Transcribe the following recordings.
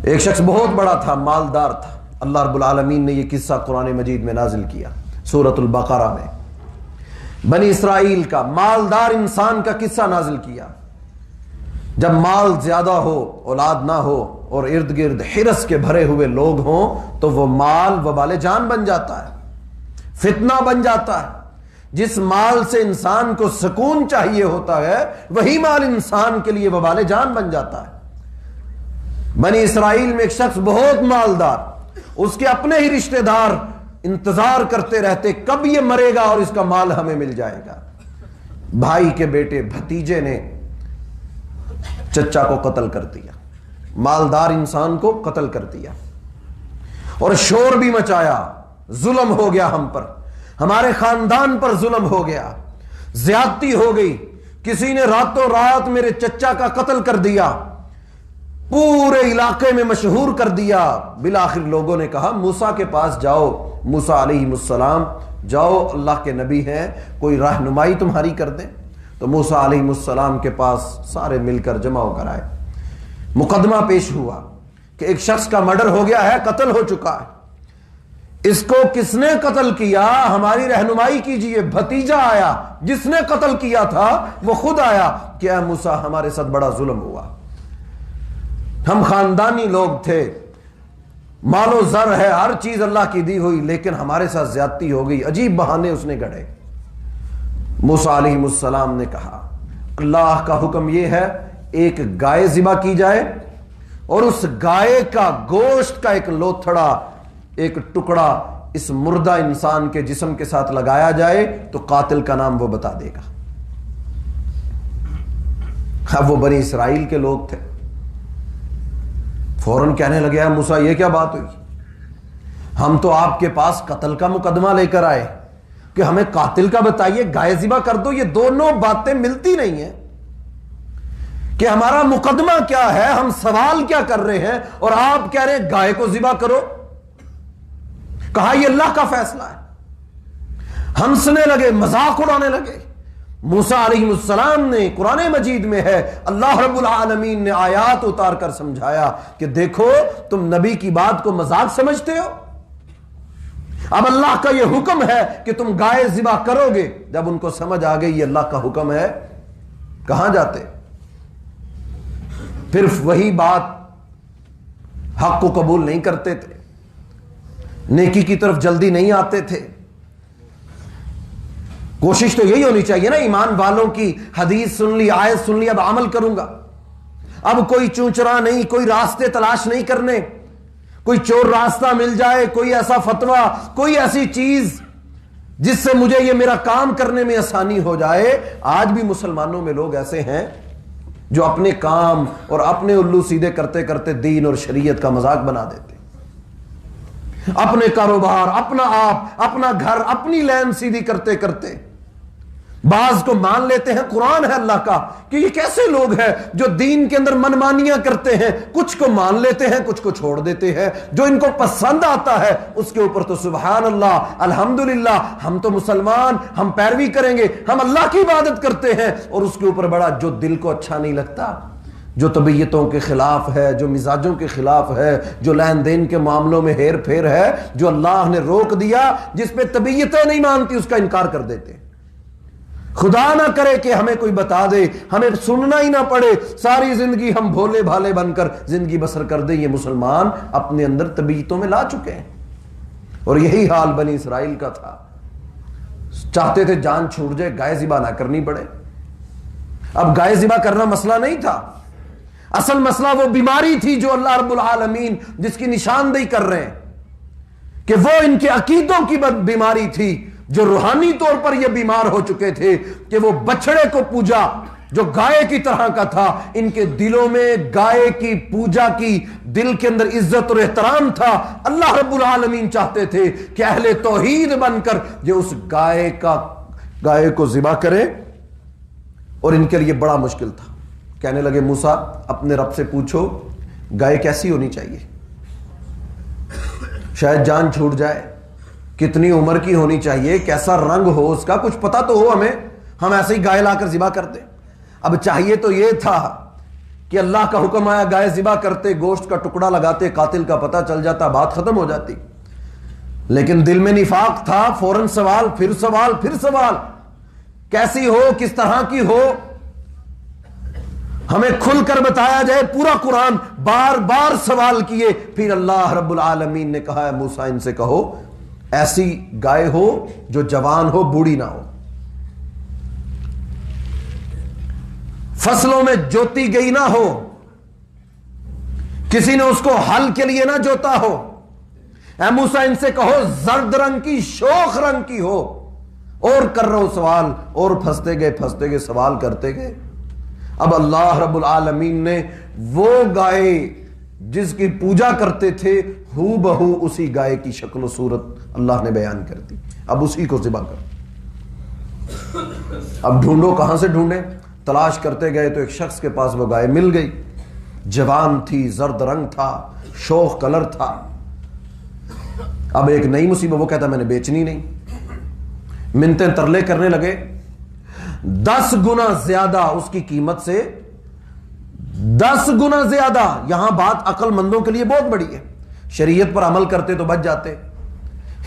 ایک شخص بہت بڑا تھا، مالدار تھا. اللہ رب العالمین نے یہ قصہ قرآن مجید میں نازل کیا سورۃ البقرہ میں. بنی اسرائیل کا مالدار انسان کا قصہ نازل کیا. جب مال زیادہ ہو، اولاد نہ ہو اور ارد گرد حرص کے بھرے ہوئے لوگ ہوں تو وہ مال وبال جان بن جاتا ہے، فتنہ بن جاتا ہے. جس مال سے انسان کو سکون چاہیے ہوتا ہے وہی مال انسان کے لیے وبال جان بن جاتا ہے. بنی اسرائیل میں ایک شخص بہت مالدار، اس کے اپنے ہی رشتہ دار انتظار کرتے رہتے کب یہ مرے گا اور اس کا مال ہمیں مل جائے گا. بھائی کے بیٹے بھتیجے نے چچا کو قتل کر دیا، مالدار انسان کو قتل کر دیا اور شور بھی مچایا. ظلم ہو گیا ہم پر، ہمارے خاندان پر ظلم ہو گیا، زیادتی ہو گئی، کسی نے راتوں رات میرے چچا کا قتل کر دیا، پورے علاقے میں مشہور کر دیا. بالآخر لوگوں نے کہا موسیٰ کے پاس جاؤ، موسیٰ علیہ السلام جاؤ، اللہ کے نبی ہیں، کوئی رہنمائی تمہاری کر دیں. تو موسیٰ علیہ السلام کے پاس سارے مل کر جمع ہو کر آئے. مقدمہ پیش ہوا کہ ایک شخص کا مرڈر ہو گیا ہے، قتل ہو چکا ہے، اس کو کس نے قتل کیا؟ ہماری رہنمائی کیجئے. بھتیجا آیا، جس نے قتل کیا تھا وہ خود آیا کہ اے موسیٰ ہمارے ساتھ بڑا ظلم ہوا، ہم خاندانی لوگ تھے، مال و زر ہے، ہر چیز اللہ کی دی ہوئی، لیکن ہمارے ساتھ زیادتی ہو گئی. عجیب بہانے اس نے گڑھے. موسیٰ علیہ السلام نے کہا اللہ کا حکم یہ ہے ایک گائے ذبح کی جائے اور اس گائے کا گوشت کا ایک لوتھڑا، ایک ٹکڑا اس مردہ انسان کے جسم کے ساتھ لگایا جائے تو قاتل کا نام وہ بتا دے گا. اب وہ بنی اسرائیل کے لوگ تھے، فوراً کہنے لگے موسیٰ یہ کیا بات ہوئی؟ ہم تو آپ کے پاس قتل کا مقدمہ لے کر آئے کہ ہمیں قاتل کا بتائیے، گائے ذبح کر دو. یہ دونوں باتیں ملتی نہیں ہیں کہ ہمارا مقدمہ کیا ہے، ہم سوال کیا کر رہے ہیں اور آپ کہہ رہے ہیں گائے کو ذبح کرو. کہا یہ اللہ کا فیصلہ ہے. ہنسنے لگے، مذاق اڑانے لگے. موسیٰ علیہ السلام نے، قرآن مجید میں ہے، اللہ رب العالمین نے آیات اتار کر سمجھایا کہ دیکھو تم نبی کی بات کو مذاق سمجھتے ہو، اب اللہ کا یہ حکم ہے کہ تم گائے ذبح کرو گے. جب ان کو سمجھ آ گئی یہ اللہ کا حکم ہے، کہاں جاتے؟ پھر وہی بات، حق کو قبول نہیں کرتے تھے، نیکی کی طرف جلدی نہیں آتے تھے. کوشش تو یہی ہونی چاہیے نا، ایمان والوں کی حدیث سن لی، آیت سن لی، اب عمل کروں گا. اب کوئی چونچرا نہیں، کوئی راستے تلاش نہیں کرنے، کوئی چور راستہ مل جائے، کوئی ایسا فتویٰ، کوئی ایسی چیز جس سے مجھے یہ میرا کام کرنے میں آسانی ہو جائے. آج بھی مسلمانوں میں لوگ ایسے ہیں جو اپنے کام اور اپنے الو سیدھے کرتے کرتے دین اور شریعت کا مذاق بنا دیتے، اپنے کاروبار، اپنا آپ، اپنا گھر، اپنی لین سیدھی کرتے کرتے بعض کو مان لیتے ہیں. قرآن ہے اللہ کا کہ یہ کیسے لوگ ہیں جو دین کے اندر منمانیاں کرتے ہیں، کچھ کو مان لیتے ہیں، کچھ کو چھوڑ دیتے ہیں. جو ان کو پسند آتا ہے اس کے اوپر تو سبحان اللہ، الحمدللہ، ہم تو مسلمان، ہم پیروی کریں گے، ہم اللہ کی عبادت کرتے ہیں. اور اس کے اوپر بڑا جو دل کو اچھا نہیں لگتا، جو طبیعتوں کے خلاف ہے، جو مزاجوں کے خلاف ہے، جو لین دین کے معاملوں میں ہیر پھیر ہے، جو اللہ نے روک دیا، جس پہ طبیعتیں نہیں مانتی اس کا انکار کر دیتے. خدا نہ کرے کہ ہمیں کوئی بتا دے، ہمیں سننا ہی نہ پڑے، ساری زندگی ہم بھولے بھالے بن کر زندگی بسر کر دیں. یہ مسلمان اپنے اندر طبیعتوں میں لا چکے ہیں. اور یہی حال بنی اسرائیل کا تھا. چاہتے تھے جان چھوٹ جائے، گائے ذبح نہ کرنی پڑے. اب گائے ذبح کرنا مسئلہ نہیں تھا، اصل مسئلہ وہ بیماری تھی جو اللہ رب العالمین جس کی نشاندہی کر رہے ہیں کہ وہ ان کے عقیدوں کی بیماری تھی، جو روحانی طور پر یہ بیمار ہو چکے تھے کہ وہ بچڑے کو پوجا جو گائے کی طرح کا تھا. ان کے دلوں میں گائے کی پوجا کی دل کے اندر عزت اور احترام تھا. اللہ رب العالمین چاہتے تھے کہ اہل توحید بن کر یہ اس گائے کو ذبح کرے، اور ان کے لیے بڑا مشکل تھا. کہنے لگے موسیٰ اپنے رب سے پوچھو گائے کیسی ہونی چاہیے، شاید جان چھوٹ جائے، کتنی عمر کی ہونی چاہیے، کیسا رنگ ہو اس کا، کچھ پتا تو ہو ہمیں، ہم ایسے ہی گائے لا کر ذبح کر دیں. اب چاہیے تو یہ تھا کہ اللہ کا حکم آیا گائے ذبح کرتے، گوشت کا ٹکڑا لگاتے، قاتل کا پتہ چل جاتا، بات ختم ہو جاتی. لیکن دل میں نفاق تھا، فوراً سوال، پھر سوال، پھر سوال، کیسی ہو، کس طرح کی ہو. ہمیں کھل کر بتایا جائے. پورا قرآن بار بار سوال کیے. پھر اللہ رب العالمین نے کہا ہے موسیٰ ان سے کہو ایسی گائے ہو جو جوان ہو، بوڑھی نہ ہو، فصلوں میں جوتی گئی نہ ہو، کسی نے اس کو ہل کے لیے نہ جوتا ہو. اے موسیٰ ان سے کہو زرد رنگ کی، شوخ رنگ کی ہو. اور کر رہا ہوں سوال، اور پھنستے گئے سوال کرتے گئے. اب اللہ رب العالمین نے وہ گائے جس کی پوجا کرتے تھے ہو بہو اسی گائے کی شکل و صورت اللہ نے بیان کر دی. اب اسی کو ذبح کر. اب ڈھونڈو، کہاں سے ڈھونڈے؟ تلاش کرتے گئے تو ایک شخص کے پاس وہ گائے مل گئی. جوان تھی، زرد رنگ تھا، شوخ کلر تھا. اب ایک نئی مصیبت، وہ کہتا میں نے بیچنی نہیں. منتیں ترلے کرنے لگے. 10 گنا زیادہ اس کی قیمت سے، 10 گنا زیادہ. یہاں بات عقل مندوں کے لیے بہت بڑی ہے. شریعت پر عمل کرتے تو بچ جاتے.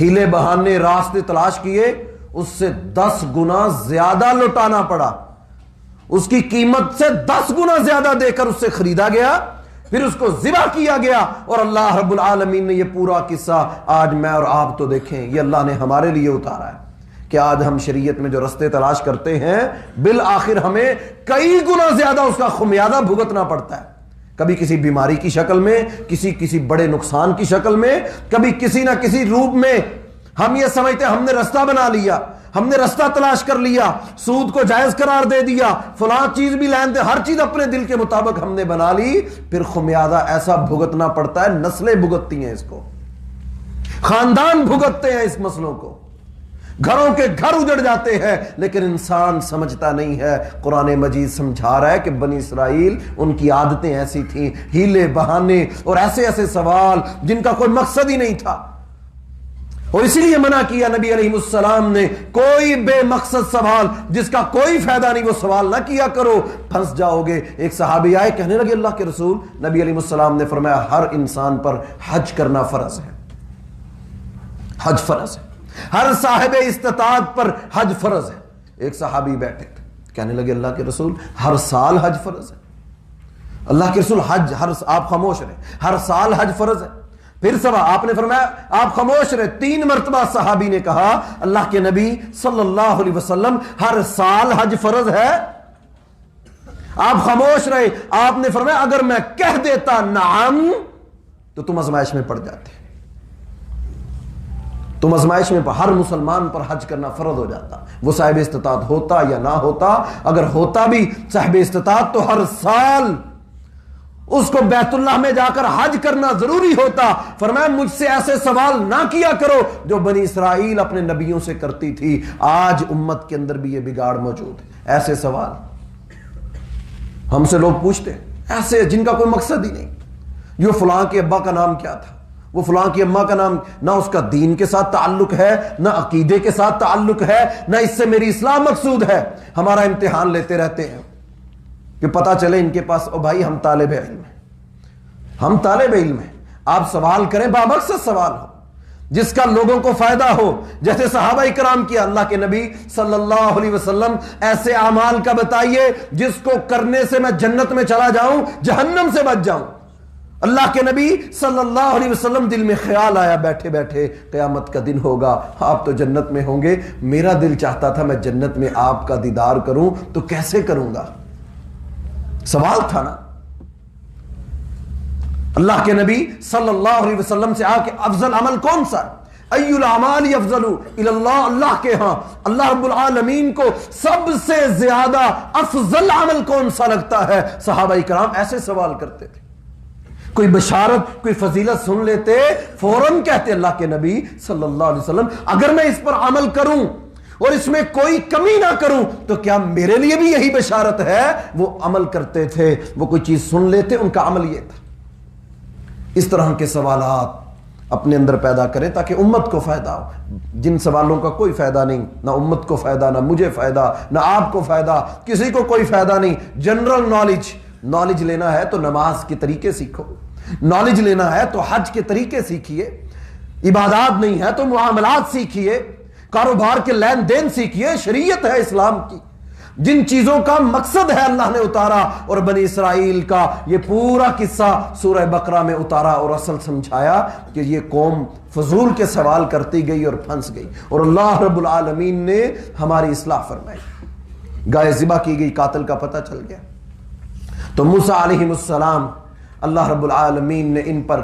ہیلے بہانے راستے تلاش کیے، اس سے 10 گنا زیادہ لوٹانا پڑا. اس کی قیمت سے 10 گنا زیادہ دے کر اس سے خریدا گیا، پھر اس کو ذبح کیا گیا. اور اللہ رب العالمین نے یہ پورا قصہ آج میں اور آپ تو دیکھیں، یہ اللہ نے ہمارے لیے اتارا ہے کہ آج ہم شریعت میں جو رستے تلاش کرتے ہیں بالآخر ہمیں کئی گنا زیادہ اس کا خمیازہ بھگتنا پڑتا ہے. کبھی کسی بیماری کی شکل میں، کسی بڑے نقصان کی شکل میں، کبھی کسی نہ کسی روپ میں. ہم یہ سمجھتے ہم نے رستہ بنا لیا، ہم نے رستہ تلاش کر لیا، سود کو جائز قرار دے دیا، فلاں چیز بھی لین دے، ہر چیز اپنے دل کے مطابق ہم نے بنا لی. پھر خمیازہ ایسا بھگتنا پڑتا ہے، نسلیں بھگتتی ہیں اس کو، خاندان بھگتتے ہیں اس مسئلوں کو، گھروں کے گھر اجڑ جاتے ہیں. لیکن انسان سمجھتا نہیں ہے. قرآن مجید سمجھا رہا ہے کہ بنی اسرائیل ان کی عادتیں ایسی تھیں، ہیلے بہانے اور ایسے ایسے سوال جن کا کوئی مقصد ہی نہیں تھا. اور اسی لیے منع کیا نبی علیہ السلام نے، کوئی بے مقصد سوال جس کا کوئی فائدہ نہیں وہ سوال نہ کیا کرو، پھنس جاؤ گے. ایک صحابی آئے، کہنے لگے اللہ کے رسول، نبی علیہ السلام نے فرمایا ہر انسان پر حج کرنا فرض ہے. حج فرض ہے، ہر صاحب استطاعت پر حج فرض ہے. ایک صحابی بیٹھے کہنے لگے اللہ کے رسول ہر سال حج فرض ہے. اللہ کے رسول حج آپ خاموش رہے، ہر سال حج فرض ہے. پھر سوا آپ نے فرمایا آپ خاموش رہے. 3 مرتبہ صحابی نے کہا اللہ کے نبی صلی اللہ علیہ وسلم ہر سال حج فرض ہے. آپ خاموش رہے. آپ نے فرمایا اگر میں کہہ دیتا نعم تو تم آزمائش میں پڑ جاتے. تم آزمائش میں ہر مسلمان پر حج کرنا فرض ہو جاتا، وہ صاحب استطاعت ہوتا یا نہ ہوتا. اگر ہوتا بھی صاحب استطاعت تو ہر سال اس کو بیت اللہ میں جا کر حج کرنا ضروری ہوتا. فرمایا مجھ سے ایسے سوال نہ کیا کرو جو بنی اسرائیل اپنے نبیوں سے کرتی تھی. آج امت کے اندر بھی یہ بگاڑ موجود ہے. ایسے سوال ہم سے لوگ پوچھتے ہیں ایسے جن کا کوئی مقصد ہی نہیں. جو فلاں کے ابا کا نام کیا تھا، وہ فلاں کی اماں کا نام، نہ اس کا دین کے ساتھ تعلق ہے، نہ عقیدے کے ساتھ تعلق ہے، نہ اس سے میری اصلاح مقصود ہے. ہمارا امتحان لیتے رہتے ہیں کہ پتہ چلے ان کے پاس او بھائی ہم طالب علم ہیں، ہم طالب علم ہیں. آپ سوال کریں، بامقصد سوال ہو جس کا لوگوں کو فائدہ ہو. جیسے صحابہ اکرام کیا، اللہ کے نبی صلی اللہ علیہ وسلم ایسے اعمال کا بتائیے جس کو کرنے سے میں جنت میں چلا جاؤں، جہنم سے بچ جاؤں. اللہ کے نبی صلی اللہ علیہ وسلم دل میں خیال آیا بیٹھے بیٹھے قیامت کا دن ہوگا، آپ تو جنت میں ہوں گے، میرا دل چاہتا تھا میں جنت میں آپ کا دیدار کروں، تو کیسے کروں گا؟ سوال تھا نا. اللہ کے نبی صلی اللہ علیہ وسلم سے آ کے افضل عمل کون سا؟ ای الاعمال افضل الی اللہ، اللہ کے ہاں اللہ رب العالمین کو سب سے زیادہ افضل عمل کون سا لگتا ہے؟ صحابہ کرام ایسے سوال کرتے تھے. کوئی بشارت، کوئی فضیلت سن لیتے فوراً کہتے اللہ کے نبی صلی اللہ علیہ وسلم اگر میں اس پر عمل کروں اور اس میں کوئی کمی نہ کروں تو کیا میرے لیے بھی یہی بشارت ہے؟ وہ عمل کرتے تھے، وہ کوئی چیز سن لیتے، ان کا عمل یہ تھا. اس طرح کے سوالات اپنے اندر پیدا کریں تاکہ امت کو فائدہ ہو. جن سوالوں کا کوئی فائدہ نہیں، نہ امت کو فائدہ، نہ مجھے فائدہ، نہ آپ کو فائدہ، کسی کو کوئی فائدہ نہیں. جنرل نالج نالج لینا ہے تو نماز کے طریقے سیکھو، نالج لینا ہے تو حج کے طریقے سیکھیے، عبادات نہیں ہے تو معاملات سیکھیے، کاروبار کے لین دین سیکھیے، شریعت ہے اسلام کی۔ جن چیزوں کا مقصد ہے اللہ نے اتارا، اور بنی اسرائیل کا یہ پورا قصہ سورہ بقرہ میں اتارا اور اصل سمجھایا کہ یہ قوم فضول کے سوال کرتی گئی اور پھنس گئی، اور اللہ رب العالمین نے ہماری اصلاح فرمائی۔ گائے ذبح کی گئی، قاتل کا پتہ چل گیا، تو موسیٰ علیہ السلام اللہ رب العالمین نے ان پر